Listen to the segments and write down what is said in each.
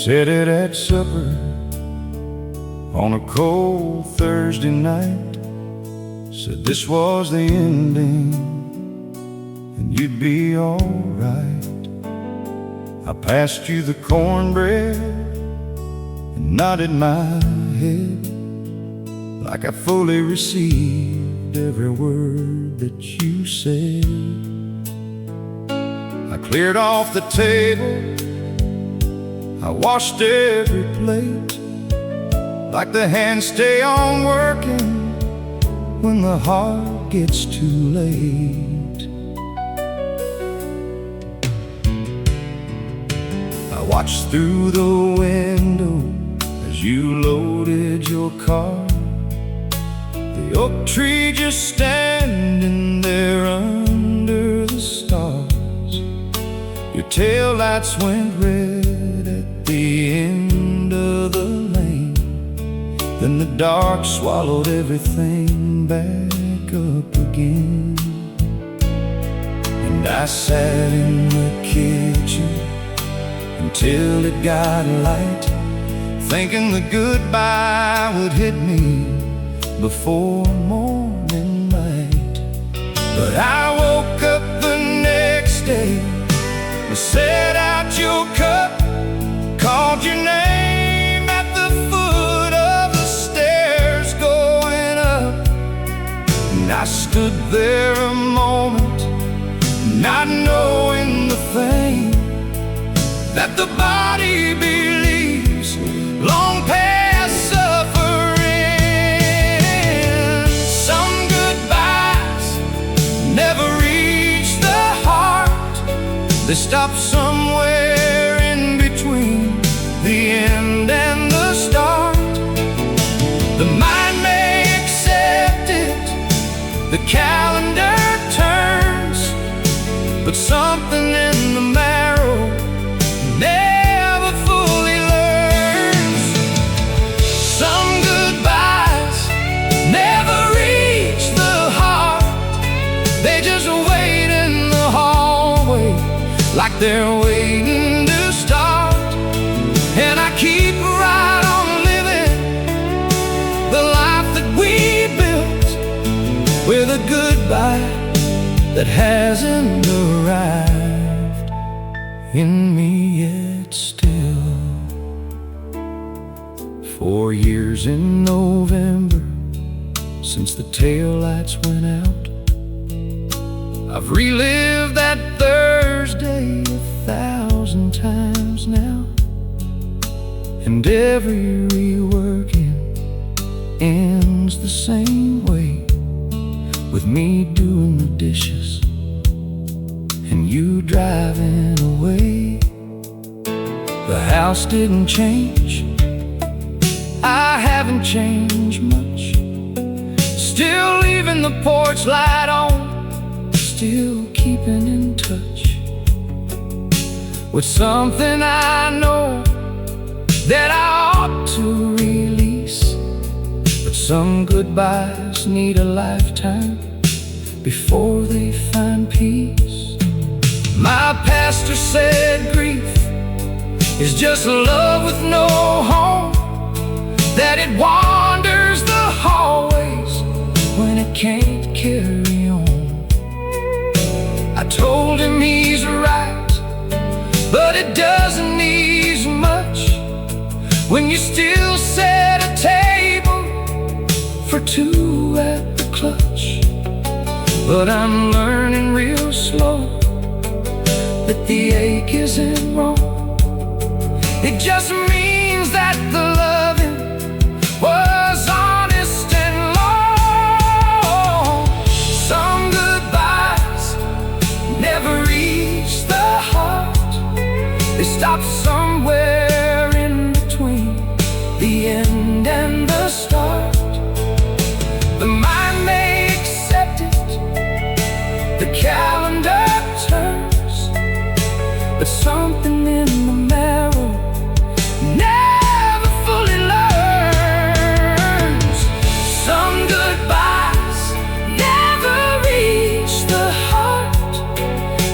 said it at supper on a cold Thursday night. Said this was the ending and you'd be alright. I passed you the cornbread and nodded my head like I fully received every word that you said. I cleared off the table, I washed every plate, like the hands stay on working when the heart gets too late. I watched through the window as you loaded your car, the oak tree just standing there under the stars. Your taillights went red at the end of the lane, then the dark swallowed everything back up again. And I sat in the kitchen until it got light, thinking the goodbye would hit me before morning light. But I woke up the next day, set out your cup, called your name at the foot of the stairs going up. And I stood there a moment, not knowing the thing that the body believes long past suffering. Some goodbyes never reach the heart, they stop somewhere in between the end and the start. The mind may accept it, the calendar turns, but something in the marrow never fully learns. Some goodbyes never reach the heart, they just wait in the hallway like they're waiting to start. And I keep right on living the life that we built, with a goodbye that hasn't arrived in me yet still. 4 years in November since the taillights went out. I've relived that Thursday 1,000 times now, and every reworking ends the same way, with me doing the dishes and you driving away. The house didn't change, I haven't changed much, still leaving the porch light on, still keeping in touch with something I know that I ought to release. But some goodbyes need a lifetime before they find peace. My pastor said grief is just love with no home, that it wanders the hallways when it can't carry on. I told him he's right, but it doesn't ease much when you still set a table for two at the clutch. But I'm learning real slow that the ache isn't wrong, it just means that the loving was honest and long. Some goodbyes never reach the heart, they stop somewhere in between the end and the start. The mind may accept it, the calendar turns, but something in the marrow never fully learns. Some goodbyes never reach the heart,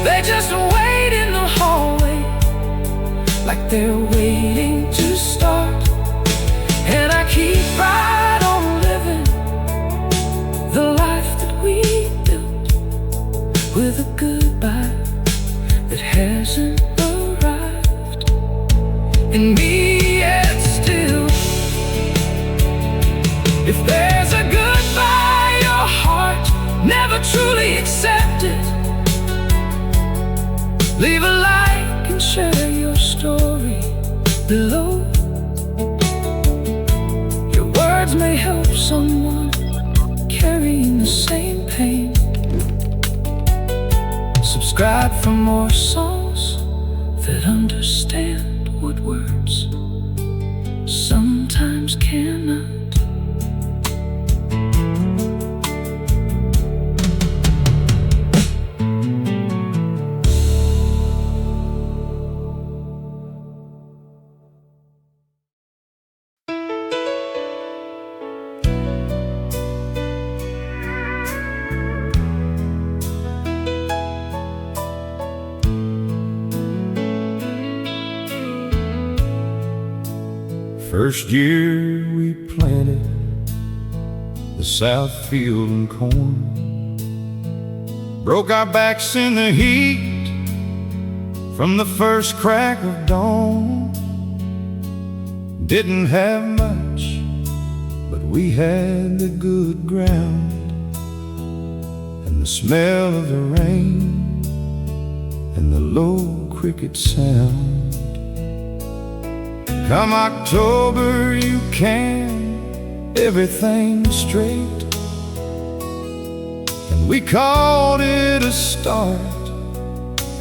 they just wait in the hallway like they're waiting If there's a goodbye your heart never truly accepted, leave a like and share your story below. Your words may help someone carrying the same pain. Subscribe for more songs that understand what words sometimes cannot. First year we planted the south field and corn, broke our backs in the heat from the first crack of dawn. Didn't have much, but we had the good ground and the smell of the rain and the low cricket sound. Come October you can everything straight, and we called it a start,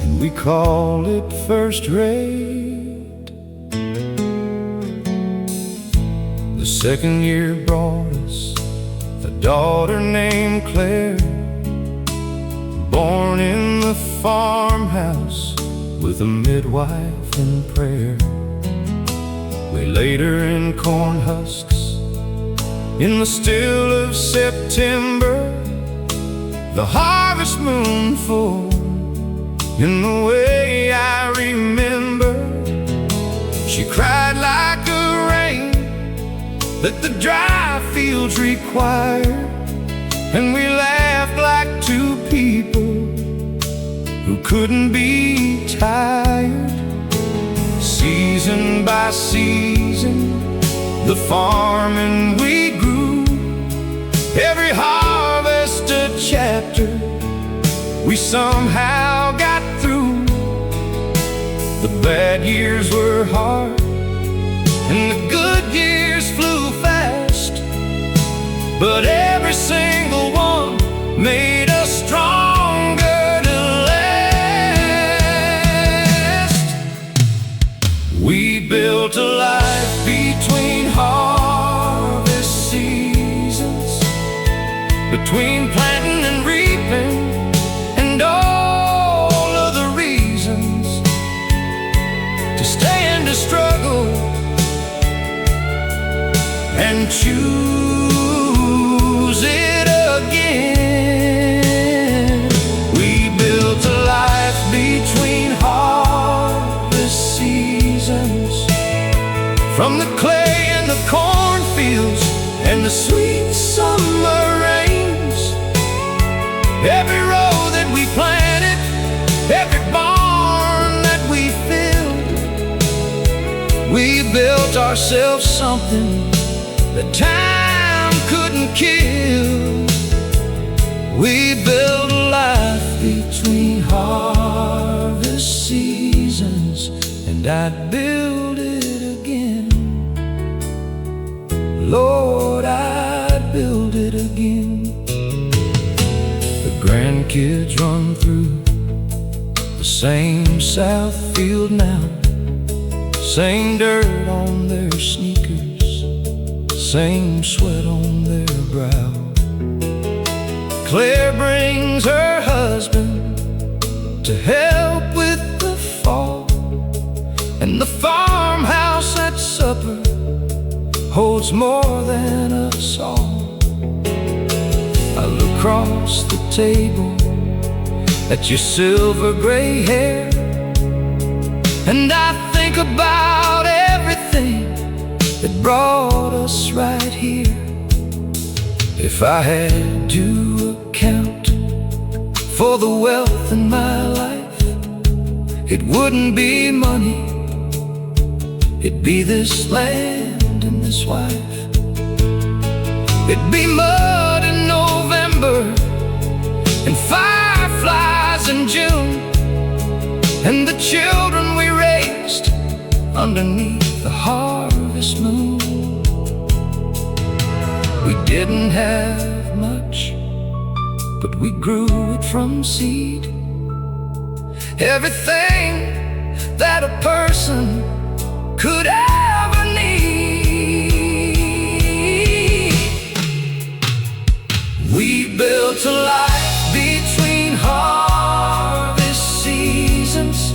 and we called it first rate. The second year brought us a daughter named Claire, born in the farmhouse with a midwife in prayer. We laid her in corn husks in the still of September, the harvest moon full in the way I remember. She cried like a rain that the dry fields required, and we laughed like two people who couldn't be tired. Season by season, the farming we grew, every harvest a chapter we somehow got through. The bad years were hard, and the good years flew fast, but every single one made us stronger. We built a life between harvest seasons, between planting and reaping, and all of the reasons to stay and to struggle and choose it again. We built a life between harvest seasons, from the clay and the cornfields and the sweet summer rains. Every row that we planted, every barn that we filled, we built ourselves something that time couldn't kill. We built a life between harvest seasons, and I'd build it again. Lord, I'd build it again. The grandkids run through the same south field now, same dirt on their sneakers, same sweat on their brow. Claire brings her husband to help with the fall, and the farmhouse at supper holds more than us all. I look across the table at your silver gray hair, and I think about everything that brought us right here. If I had to account for the wealth in my life, it wouldn't be money, it'd be this land and this wife. It'd be mud in November and fireflies in June, and the children we raised underneath the harvest moon. We didn't have much, but we grew it from seed. Everything that a person could ever need. We built a life between harvest seasons,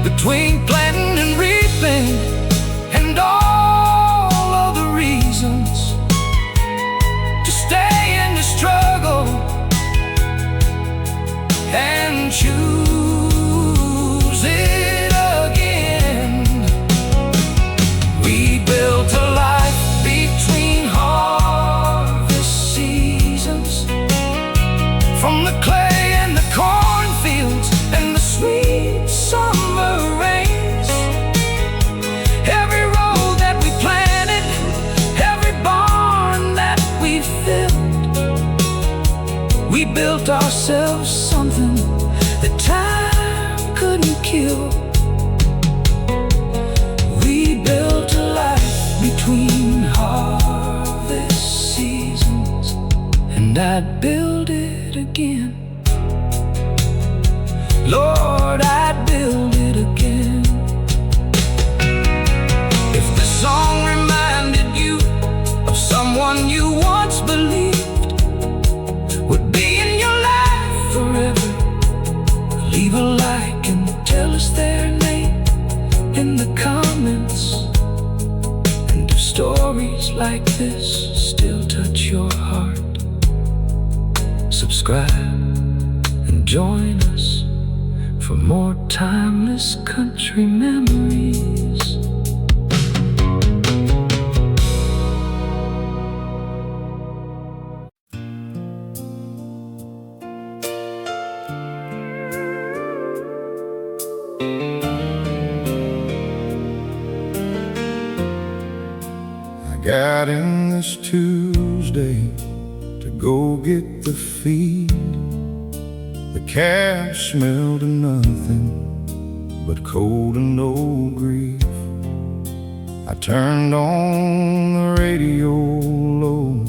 between planting and reaping, and all of the reasons to stay in the struggle and choose it again. We built a life between harvest seasons, from the clay and the cornfields and the sweet summer rains. Every road that we planted, every barn that we filled, we built ourselves something that time couldn't kill. We built a life between harvest seasons, and I'd build it again. Lord, I'd build it again. If this song reminded you of someone you once believed would be in your life forever, leave a like and tell us their name in the comments. And do stories like this still touch your heart? Subscribe and join us for more timeless country memories. I got in this Tuesday to go get the feed. The cab smelled of nothing but cold and no grief. I turned on the radio low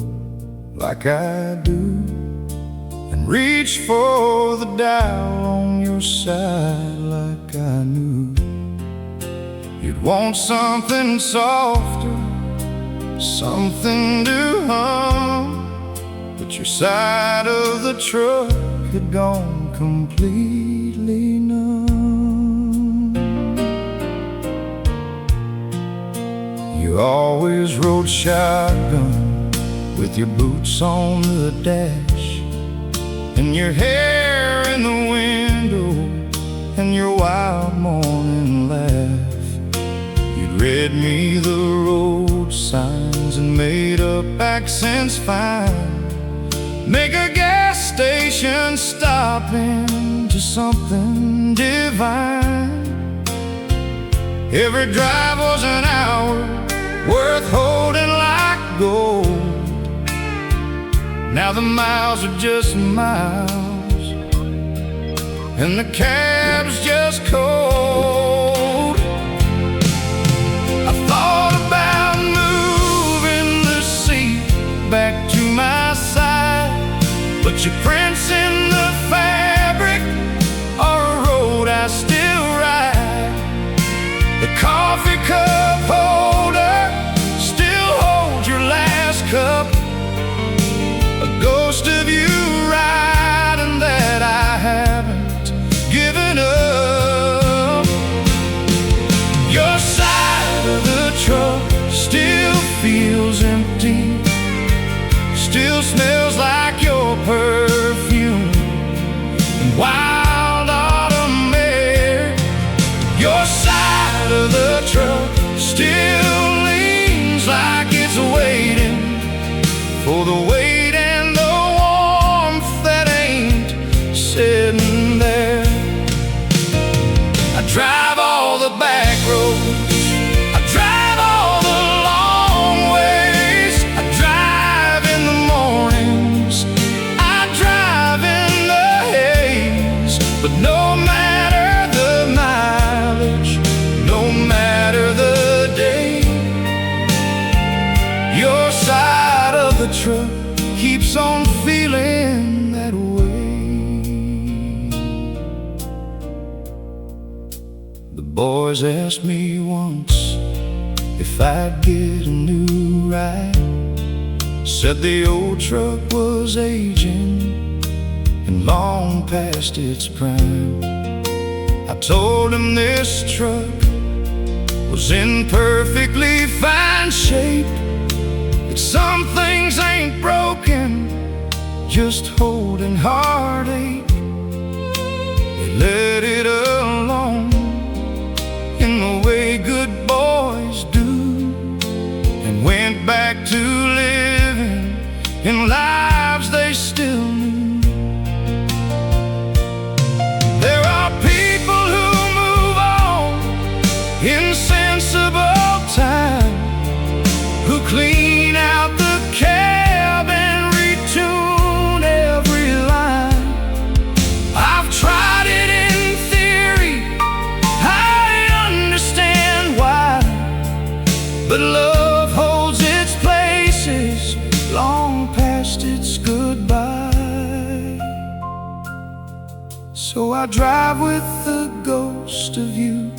like I do, and reached for the dial on your side like I knew you'd want something softer, something to hum. But your side of the truck had gone completely numb. You always rode shotgun with your boots on the dash, and your hair in the window, and your wild morning laugh. You'd read me the road signs and made up accents fine, make a gas station stop into something divine. Every drive was an hour worth holding like gold. Now the miles are just miles, and the cab's just cold. I thought about moving the seat back to my side, but your prints in the fabric are a road I still ride. The coffee cup holder still holds your last cup, a ghost of you riding that I haven't given up. Your side of the truck still feels empty, still smells like your perfume and wild autumn air. Your side of the truck still leans like it's waiting for the weight and the warmth that ain't sitting there. I drive all the back roads, I drive all the long ways, I drive the truck keeps on feeling that way. The boys asked me once if I'd get a new ride. Said the old truck was aging and long past its prime. I told him this truck was in perfectly fine shape, that some things ain't broken, just holding heartache. They let it alone in the way good boys do, and went back to living in lives they still knew. There are people who move on in sensible time, who clean out the cab and retune every line. I've tried it in theory, I understand why, but love holds its places long past its goodbye. So I drive with the ghost of you,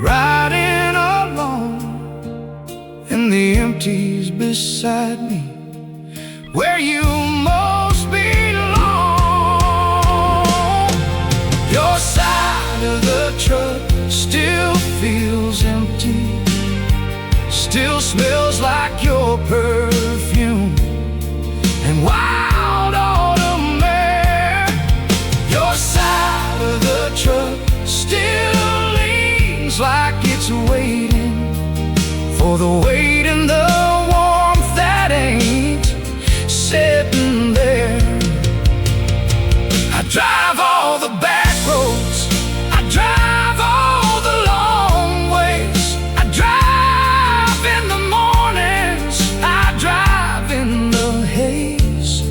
riding alone in the empties beside me, where you most belong. Your side of the truck still feels empty, still smells like your perfume and wild autumn air. Your side of the truck still leans like it's waiting for the weight and the warmth that ain't sitting there. I drive all the back roads, I drive all the long ways, I drive in the mornings, I drive in the haze.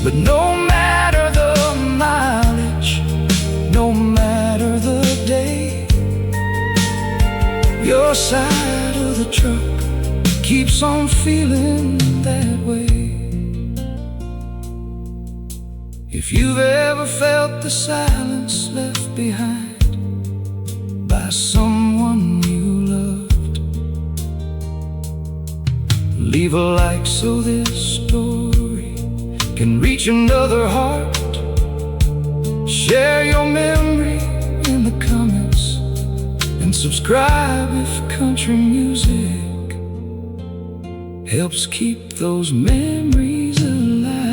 But no matter the mileage, no matter the day, your side of the truck keeps on feeling that way. If you've ever felt the silence left behind by someone you loved, leave a like so this story can reach another heart. Share your memory in the comments, and subscribe if country music helps keep those memories alive.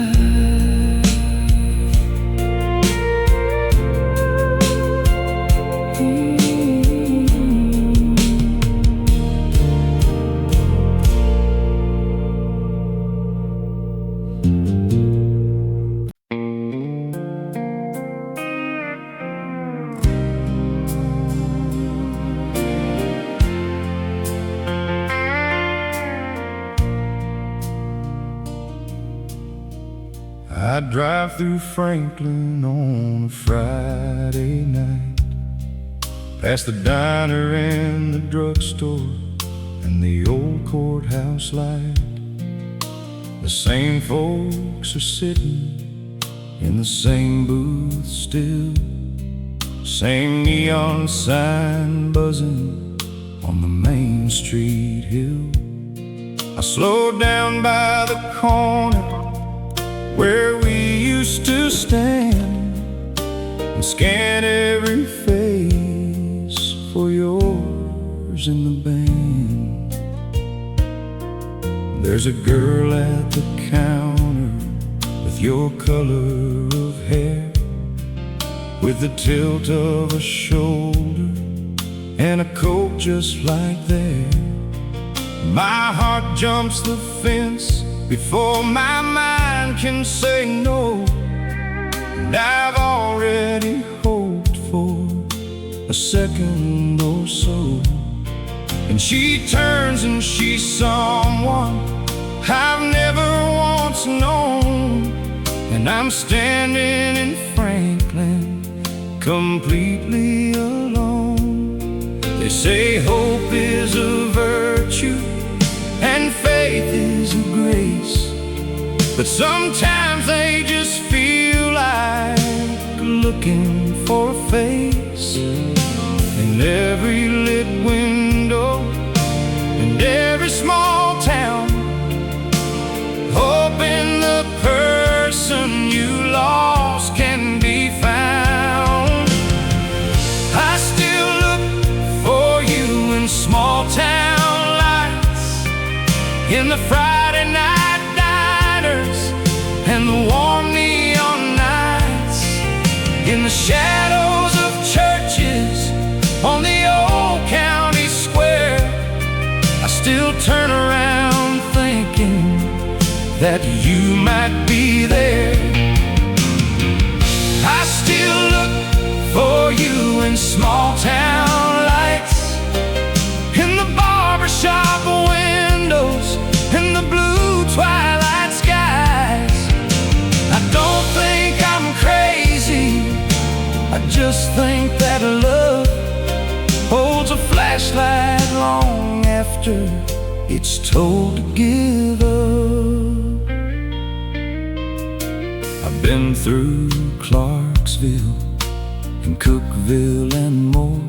I drive through Franklin on a Friday night, past the diner and the drugstore and the old courthouse light. The same folks are sitting in the same booth still, same neon sign buzzing on the Main Street hill. I slowed down by the corner where we used to stand and scan every face for yours in the band. There's a girl at the counter with your color of hair, with the tilt of a shoulder and a coat just like there. My heart jumps the fence before my mind can say no, and I've already hoped for a second or so. And she turns and she's someone I've never once known, and I'm standing in Franklin completely alone. They say hope is a virtue and faith is a grace, but sometimes they just feel like looking for a face in every lit window, in every small town, hoping the person you lost can be found. I still look for you in small town lights, in the Friday night diners and the warm neon nights, in the shadows of churches on the old county square. I still turn around thinking that you might be there. I still look for you in small town lights, in the barbershop windows, in the blue twilight skies. I don't think I'm crazy, I just think that love holds a flashlight long after it's told to give up. I've been through Clarksville and Cookeville and more,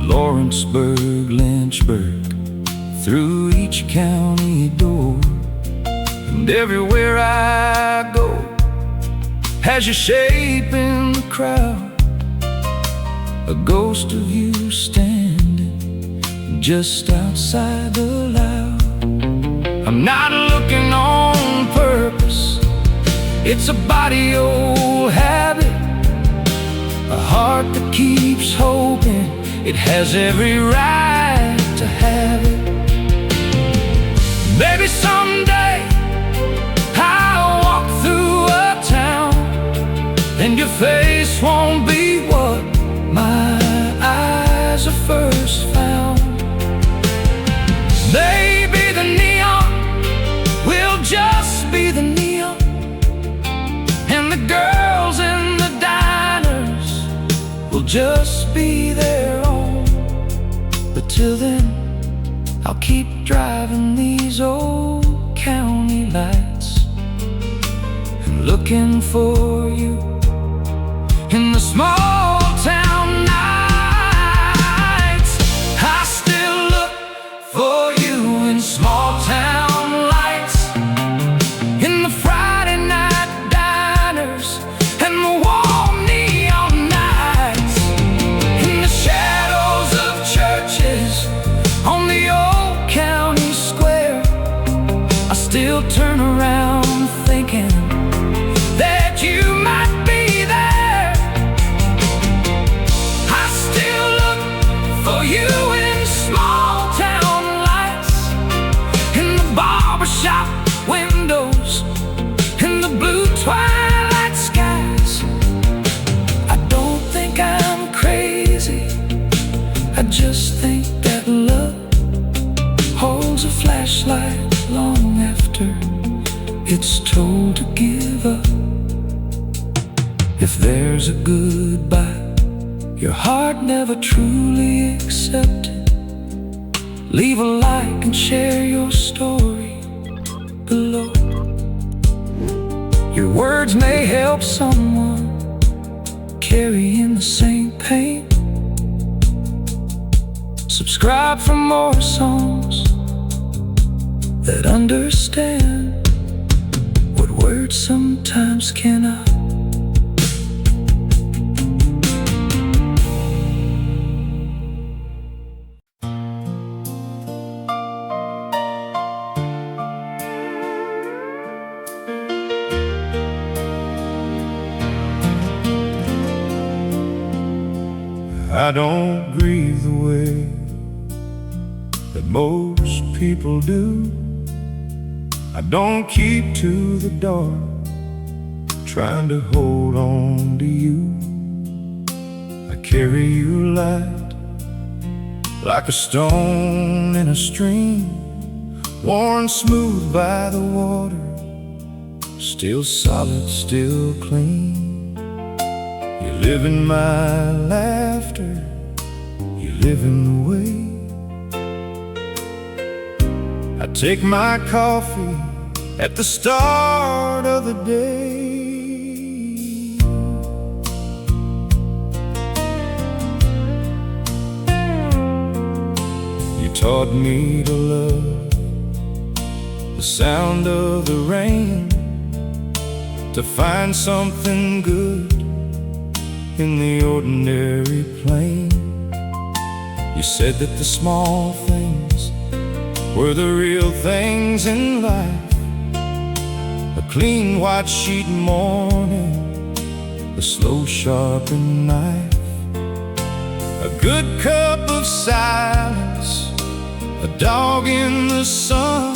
Lawrenceburg, Lynchburg, through each county door. And everywhere I go has your shape in the crowd, a ghost of you standing just outside the loud. I'm not looking on purpose, it's a body old habit, a heart that keeps hoping it has every right to have it. Maybe someday I'll walk through a town and your face won't be what my eyes have first found. Maybe the neon will just be the neon, and the girls in the diners will just be their own. But till then, I'll keep driving these old county lights and looking for you in the small town nights. I still look for you in small town lights, in the Friday night diners and the warm neon nights, in the shadows of churches on the old county square. I still turn around thinking that you might be there. I still look for you in small town lights, in the barbershop windows, in the blue twilight skies. I don't think I'm crazy, I just think that love holds a flashlight long after it's told to give up. If there's a goodbye your heart never truly accepted, leave a like and share your story below. Your words may help someone carrying the same pain. Subscribe for more songs that understand what words sometimes cannot. I don't grieve the way that most people do. I don't keep to the dark, trying to hold on to you. I carry you light, like a stone in a stream, worn smooth by the water, still solid, still clean. You live in my laughter, you live in the way I take my coffee at the start of the day. You taught me to love the sound of the rain, to find something good in the ordinary plain. You said that the small things were the real things in life. A clean white sheet morning, a slow sharpened knife, a good cup of silence, a dog in the sun,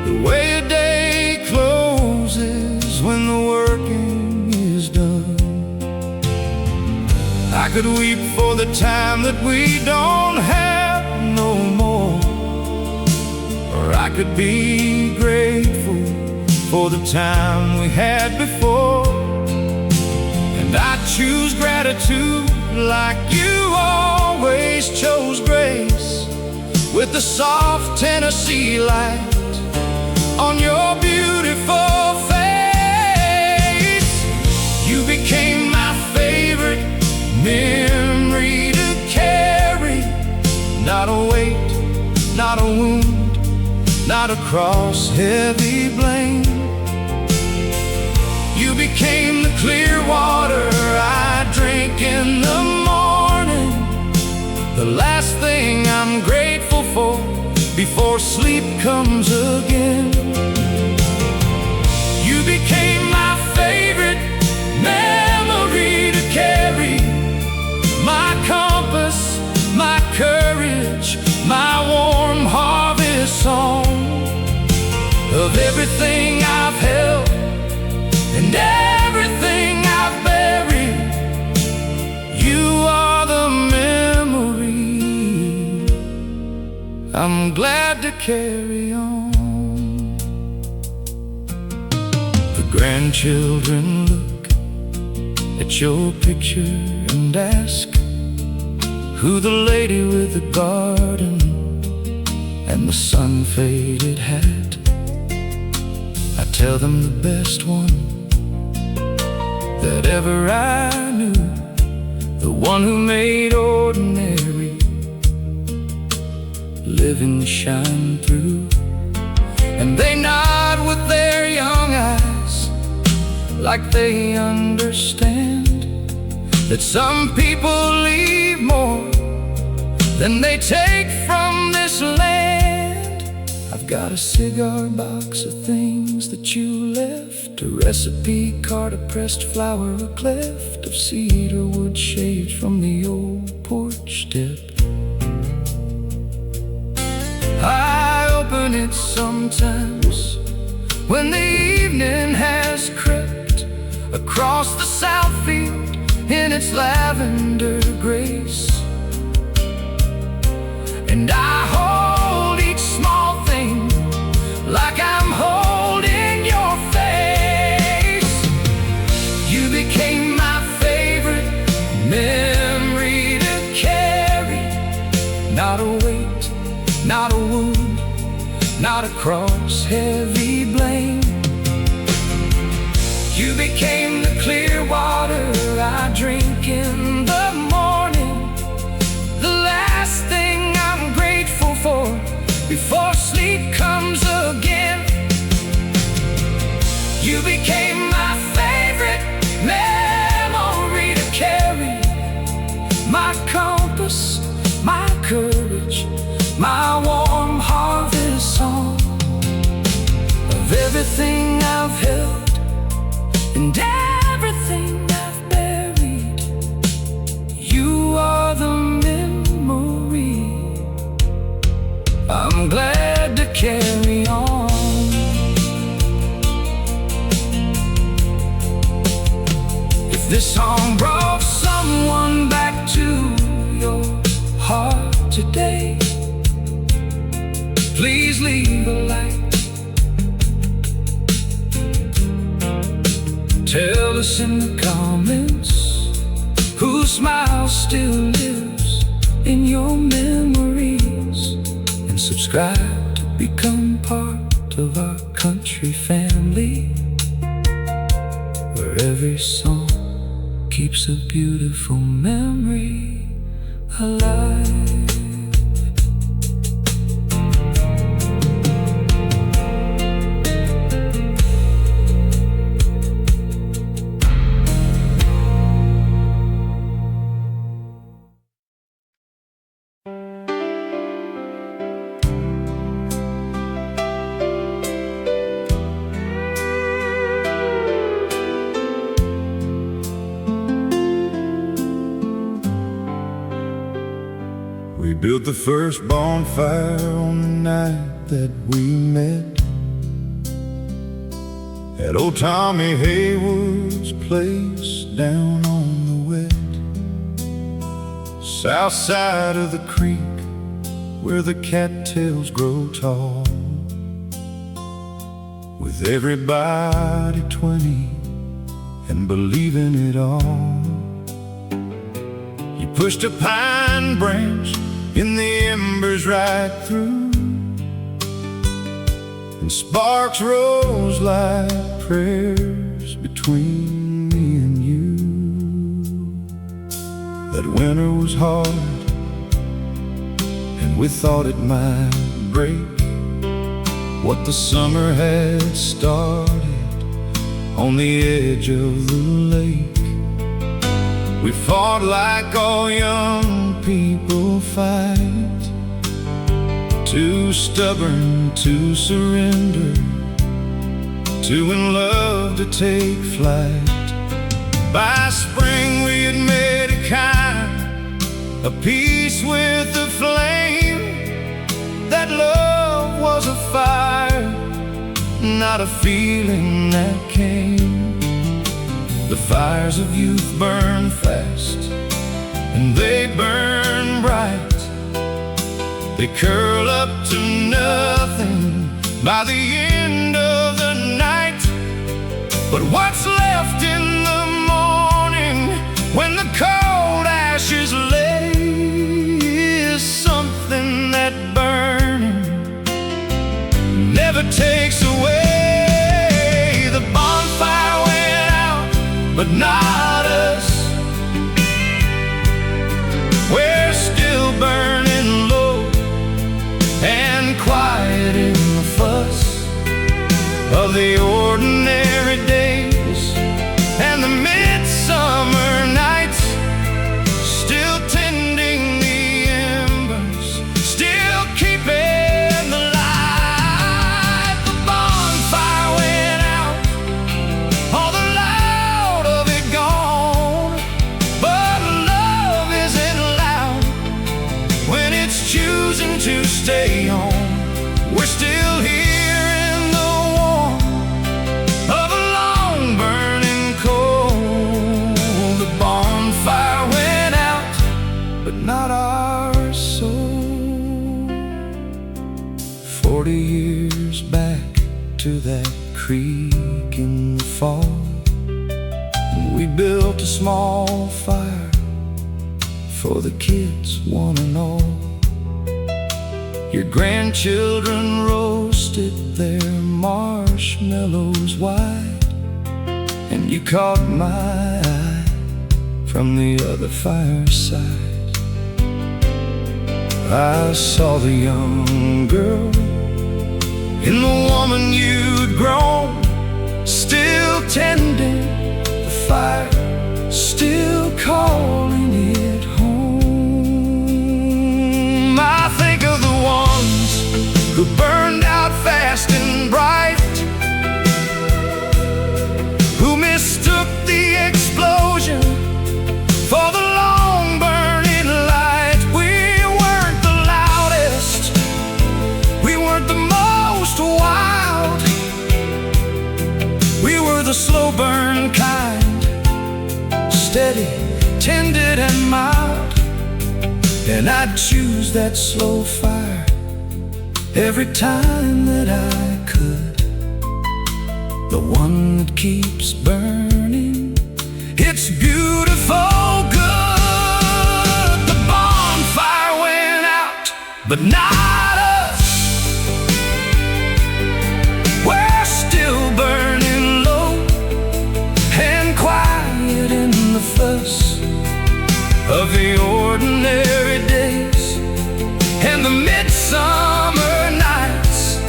the way a day closes when the working is done. I could weep for the time that we don't have no more, or I could be grateful for the time we had before. And I choose gratitude like you always chose grace, with the soft Tennessee light on your beautiful face. You became my favorite memory to carry, not a weight, not a wound, not a cross heavy blame. You became the clear water I drink in the morning, the last thing I'm grateful for before sleep comes again. You became my favorite memory to carry, my compass, my courage, my warm harvest song. Of everything I've held and everything I've buried, you are the memory I'm glad to carry on. The grandchildren look at your picture and ask who the lady with the garden and the sun-faded hat. I tell them the best one that ever I knew, the one who made ordinary living shine through. And they nod with their young eyes like they understand that some people leave more than they take from this land. I've got a cigar box of things that you left, a recipe card, a pressed flower, a cleft of cedar wood shaved from the old porch step. I open it sometimes when the evening has crept across the south field in its lavender grace, and I hold each small thing like I'm holding your face. You became my favorite memory to carry, not a weight, not a wound, not a cross heavy blame. You became the clear water I drink in the morning, the last thing I'm grateful for before sleep comes again. You became my favorite memory to carry, my compass, my courage, my warm harvest song. Of everything I've held and everything I've buried, you are the memory I'm glad to carry on. If this song brought someone back to your heart today, please leave a light. Tell us in the comments whose smile still lives in your memories, and subscribe to become part part of our country family, where every song keeps a beautiful memory alive. We built the first bonfire on the night that we met at old Tommy Haywood's place down on the wet south side of the creek, where the cattails grow tall, with everybody 20 and believing it all. You pushed a pine branch in the embers right through, and sparks rose like prayers between me and you. That winter was hard, and we thought it might break what the summer had started on the edge of the lake. We fought like all young people fight, too stubborn to surrender, too in love to take flight. By spring we had made a kind of peace with the flame. That love was a fire, not a feeling that came. The fires of youth burn fast, and they burn bright. They curl up to nothing by the end of the night. But what's left in the morning when the cold ashes lay is something that burning never takes away. The bonfire went out, but not us. We're still burning low and quiet in the fuss of the ordinary days and the midsummer nights. Still tending the embers, still keeping the light. The bonfire went out, all the loud of it gone, but love isn't loud when it's choosing to stay on. We're still here in the warmth of a long burning coal. The bonfire went out, but not our soul. 40 years back to that creek in the fall, we built a small fire for the kids, one and all. Your grandchildren roasted their marshmallows wide, and you caught my eye from the other fireside. I saw the young girl in the woman you'd grown, still tending the fire, still calling it home. I think of the ones who burned out fast and bright, who mistook the explosion for the long burning light. We weren't the loudest, we weren't the most wild, we were the slow burn kind, steady, tended and mild. And I'd choose that slow fire every time that I could, the one that keeps burning. It's beautiful good. The bonfire went out, but not us. summer nights,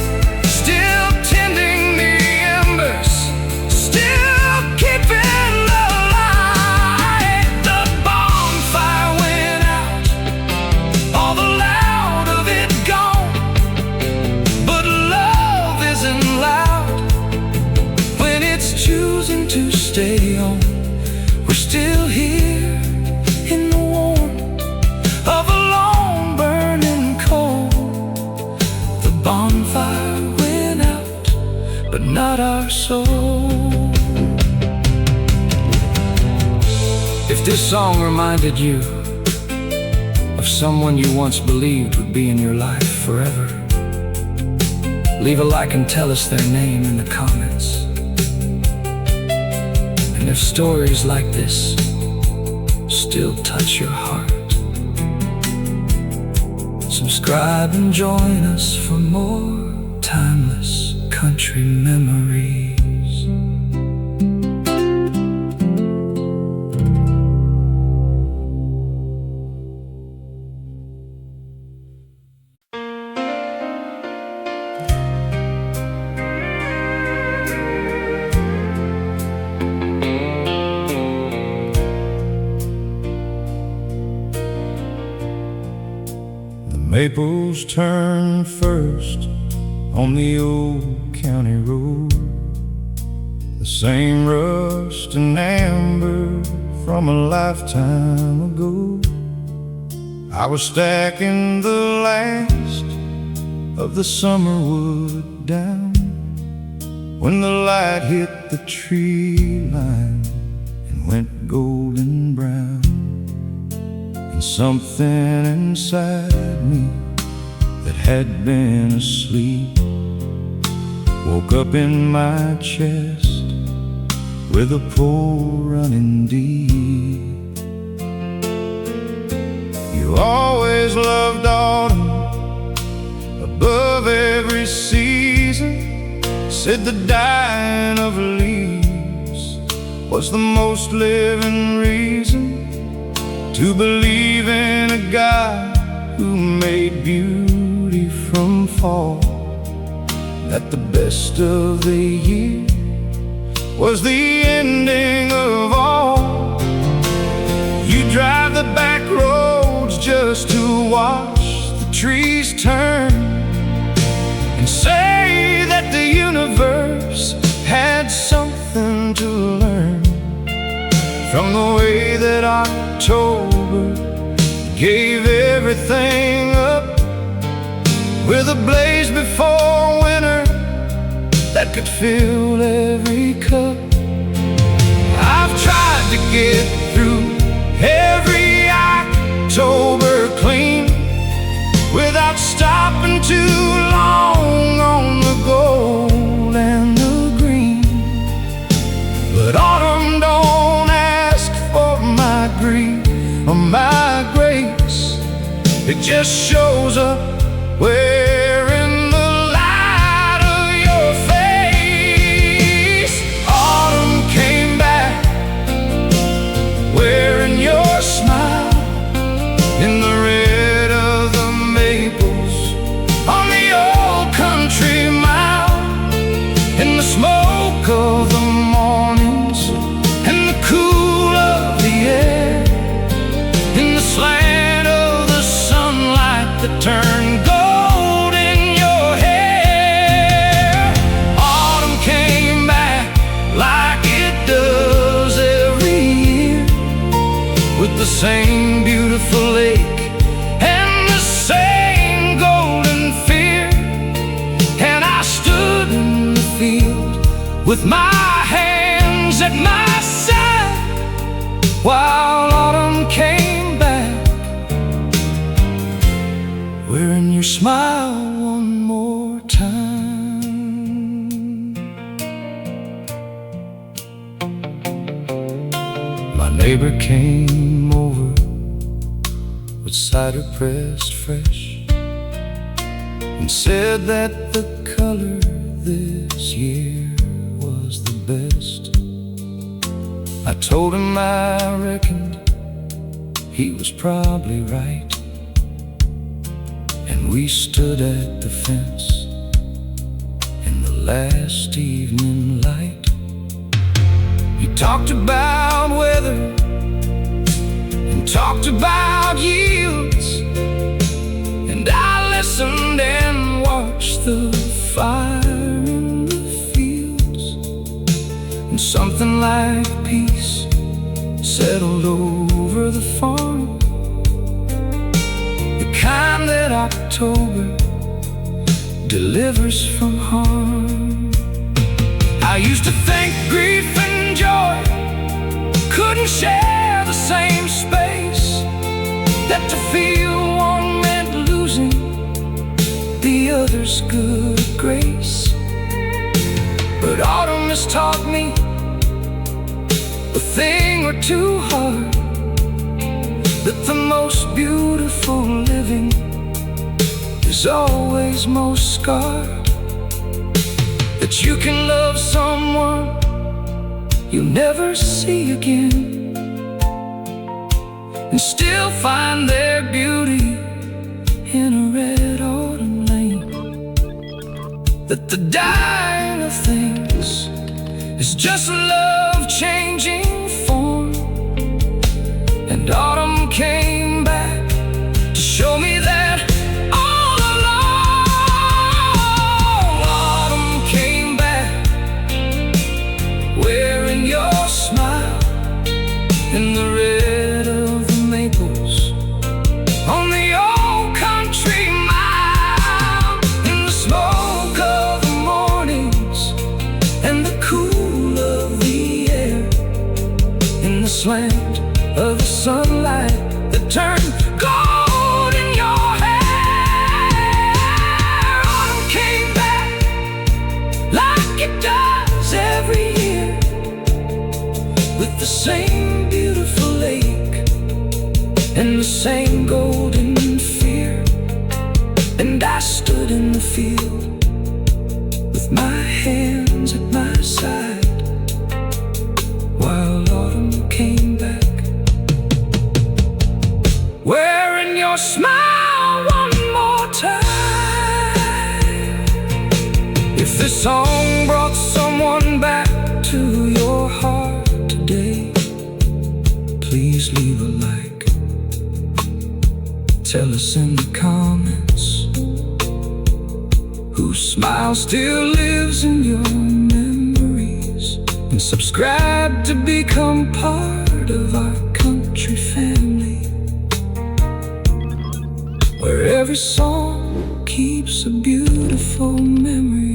still tending the embers, still keeping the light. The bonfire went out, all the loud of it gone, but love isn't loud when it's choosing to stay on. We're still here in the warmth of a long burning coal. The bonfire went out, but not our soul. If this song reminded you of someone you once believed would be in your life forever, leave a like and tell us their name in the comments. And if stories like this still touch your heart, subscribe and join us for more timeless country memories. Maples turn first on the old county road, the same rust and amber from a lifetime ago. I was stacking the last of the summer wood down when the light hit the tree line and went golden brown. And something inside me that had been asleep woke up in my chest with a pull running deep. You always loved autumn above every season, said the dying of leaves was the most living reason to believe in a God who made beauty from fall, that the best of the year was the ending of all. You drive the back roads just to watch the trees turn and say that the universe had something to learn from the way that October gave everything up, with a blaze before winter that could fill every cup. I've tried to get through every October clean without stopping too long on the gold and the green, but autumn don't ask for my grief or my grace. It just shows up where in the light of your face. Autumn came back wearing your smile in the red of the maples on the old country mile, in the smoke of the mornings and the cool of the air, in the slant of the sunlight that turned gold in your hair. Autumn came back like it does every year, with the same beautiful lake and the same golden fear. And I stood in the field with my hands at my side while autumn came back, wearing your smile one more time. My neighbor came over with cider pressed fresh and said that the color this year was the best. I told him I reckoned he was probably right, and we stood at the fence in the last evening light. He talked about weather and talked about yields, and I listened and watched the fire in the fields. And something like peace settled over the farm, the kind that October delivers from harm. I used to think grief and joy couldn't share the same space, that to feel one meant losing the other's good grace. But autumn has taught me a thing or two hard, that the most beautiful living is always most scarred. That you can love someone you'll never see again and still find their beauty in a red autumn lane. That the dying of things is just love changing form, and autumn came back to show me that all along. Autumn came back wearing your smile in the red of the maples on the old country mile, in the smoke of the mornings and the cool of the air, in the slant of the sunlight that turned gold in your hair. Autumn came back like it does every year, with the same beautiful lake and the same golden fear. And I stood in the field with my hands at my side while autumn came back, wearing your smile one more time. If this song brought someone back to your heart today, please leave a like. Tell us in the comments whose smile still lives in your memories, and subscribe to become part of our country family, where every song keeps a beautiful memory.